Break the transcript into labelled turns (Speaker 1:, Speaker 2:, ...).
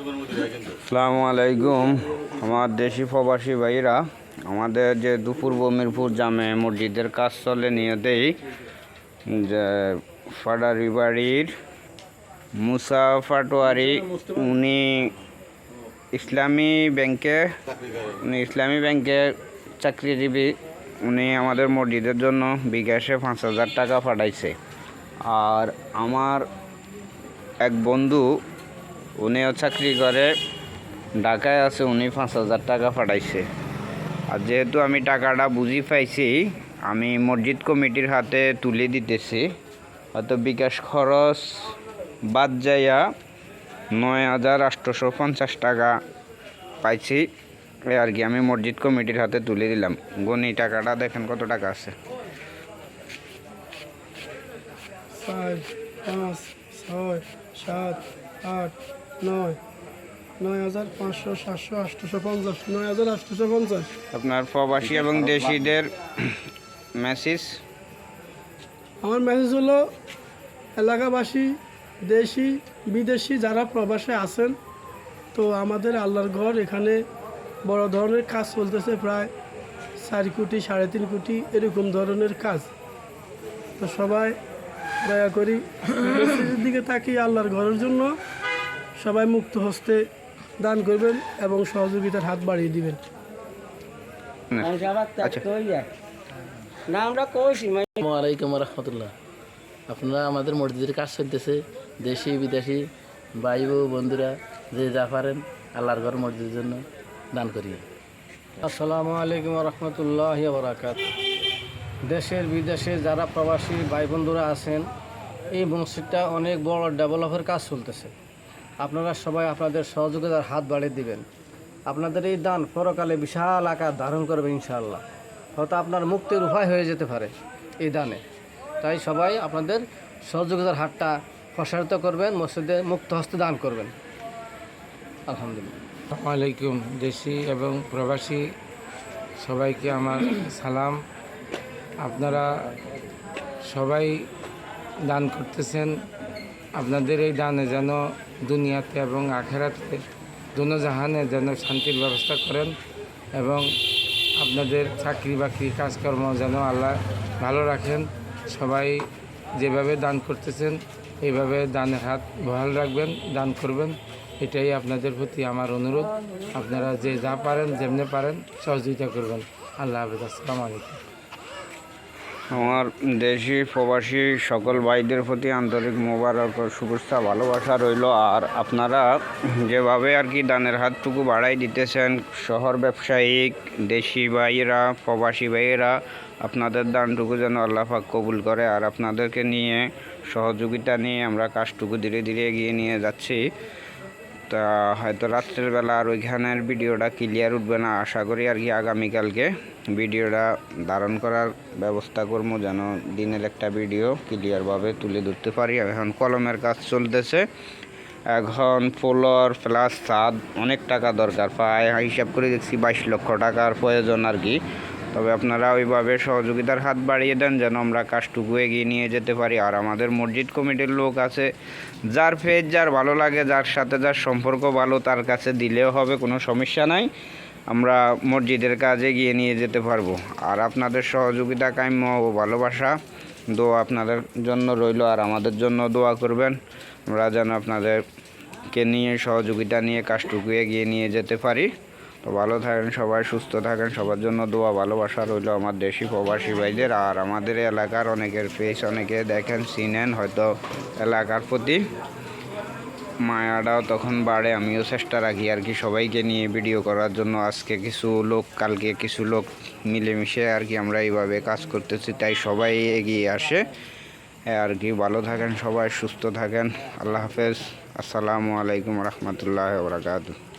Speaker 1: আসসালামু আলাইকুম। আমার দেশি প্রবাসী ভাইরা, আমাদের যে দুপুর মিরপুর জামে মসজিদের কাজ চলে নিয়তেই যে ফাডারি বাড়ির মুসা পাটোয়ারি উনি ইসলামী ব্যাংকে চাকরিজীবী। উনি আমাদের মসজিদের জন্য বিকাশে 5,000 টাকা পাঠাইছে। আর আমার এক বন্ধু, উনিও চাকরি করে, ঢাকায় আছে, উনি 5,000 টাকা পাঠাইছে। আর যেহেতু আমি টাকাটা বুঝি পাইছি, আমি মসজিদ কমিটির হাতে তুলে দিতেছি। হয়তো বিকাশ খরচ বাদ যাইয়া 9,850 টাকা পাইছি আর কি। আমি মসজিদ কমিটির হাতে তুলে দিলাম। গণি টাকাটা দেখেন কত টাকা আছে।
Speaker 2: 4, 5, 6, 7, 8, 9, 9,500, 700, 850, 9,850।
Speaker 1: আপনার প্রবাসী এবং দেশিদের মেসেজ?
Speaker 2: আমার মেসেজ হলো, এলাকাবাসী, দেশি বিদেশি যারা প্রবাসে আছেন, তো আমাদের আল্লাহর ঘর এখানে বড় ধরনের কাজ চলতেছে, প্রায় 4 কোটি 3.5 কোটি এরকম ধরনের কাজ। তো সবাই দয়া করি মসজিদের দিকে তাকিয়ে আল্লাহর ঘরের জন্য সবাই মুক্ত হস্তে দান করবেন এবং সহযোগিতার হাত বাড়িয়ে দিবেন।
Speaker 3: আসসালামাইকুম রহমতুল্লাহ। আপনারা আমাদের মসজিদের কাজ চলতেছে, দেশি বিদেশি ভাই বন্ধুরা যে যা পারেন আল্লাহর ঘর মসজিদের জন্য দান করিয়ে।
Speaker 4: আসসালামু আলাইকুম রহমতুল্লাহ বারাকাত। দেশের বিদেশে যারা প্রবাসী ভাই বন্ধুরা আছেন, এই মসজিদটা অনেক বড় ডেভেলপের কাজ চলতেছে। আপনারা সবাই আপনাদের সহযোগিতার হাত বাড়িয়ে দিবেন। আপনাদের এই দান পরকালে বিশাল আকার ধারণ করবে ইনশাআল্লাহ। হয়তো আপনার মুক্তির উপায় হয়ে যেতে পারে এই দানে। তাই সবাই আপনাদের সহযোগিতার হাতটা প্রসারিত করবেন, মসজিদে মুক্ত হস্তে দান করবেন। আলহামদুলিল্লাহ।
Speaker 5: আসসালামু আলাইকুম। দেশি এবং প্রবাসী সবাইকে আমার সালাম। আপনারা সবাই দান করতেছেন। আপনাদের এই দানে যেন দুনিয়াতে এবং আখেরাতে দোনো জাহানে যেন শান্তির ব্যবস্থা করেন এবং আপনাদের চাকরি বাকরি কাজকর্ম যেন আল্লাহ ভালো রাখেন। সবাই যেভাবে দান করতেছেন এইভাবে দানের হাত বহাল রাখবেন, দান করবেন, এটাই আপনাদের প্রতি আমার অনুরোধ। আপনারা যে যা পারেন যেমনি পারেন সহযোগিতা করবেন। আল্লাহ হাফেজ। আসসালামু আলাইকুম।
Speaker 1: আমার দেশি প্রবাসী সকল ভাইদের প্রতি আন্তরিক মোবারক ও শুভেচ্ছা ভালোবাসা রইল। আর আপনারা যেভাবে আর কি দানের হাতটুকু বাড়াই দিতেছেন, শহর ব্যবসায়িক দেশি ভাইয়েরা, প্রবাসী ভাইয়েরা, আপনাদের দানটুকু যেন আল্লাহ পাক কবুল করে। আর আপনাদেরকে নিয়ে সহযোগিতা নিয়ে আমরা কাজটুকু ধীরে ধীরে এগিয়ে নিয়ে যাচ্ছি। তা হয়তো রাত্রের বেলা আর ওইখানের ভিডিওটা ক্লিয়ার উঠবে না, আশা করি আর কি আগামীকালকে ভিডিওটা ধারণ করার ব্যবস্থা করবো, যেন দিনের একটা ভিডিও ক্লিয়ারভাবে তুলে ধরতে পারি। এখন কলমের কাজ চলতেছে, এখন ফ্লোর প্লাস ছাদ অনেক টাকা দরকার, প্রায় হিসাব করে দেখছি 22 লক্ষ টাকার প্রয়োজন আর কি। তবে আপনারা ওইভাবে সহযোগিতার হাত বাড়িয়ে দেন যেন আমরা কাজটুকু এগিয়ে নিয়ে যেতে পারি। আর আমাদের মসজিদ কমিটির লোক আছে, যার ফেজ যার ভালো লাগে, যার সাথে যার সম্পর্ক ভালো, তার কাছে দিলেও হবে, কোনো সমস্যা নাই। আমরা মসজিদের কাজে এগিয়ে নিয়ে যেতে পারবো। আর আপনাদের সহযোগিতা, কাম্য ও ভালোবাসা, দোয়া আপনাদের জন্য রইল। আর আমাদের জন্য দোয়া করবেন, আমরা যেন আপনাদেরকে নিয়ে সহযোগিতা নিয়ে কাজটুকু এগিয়ে নিয়ে যেতে পারি। তো ভালো থাকেন সবাই, সুস্থ থাকেন, সবার জন্য দোয়া ভালোবাসা রইল আমার দেশি প্রবাসী ভাইদের। আর আমাদের এলাকার অনেকের ফেস অনেকে দেখেন, চিনেন, হয়তো এলাকার প্রতি মায়াটাও তখন বাড়ে। আমিও চেষ্টা রাখি আর কি সবাইকে নিয়ে ভিডিও করার জন্য। আজকে কিছু লোক, কালকে কিছু লোক মিলেমিশে আর কি আমরা এইভাবে কাজ করতেছি, তাই সবাই এগিয়ে আসে আর কি। ভালো থাকেন সবাই, সুস্থ থাকেন, আল্লাহ হাফেজ। আসসালামু আলাইকুম রহমতুল্লাহ বারাকাতুহু।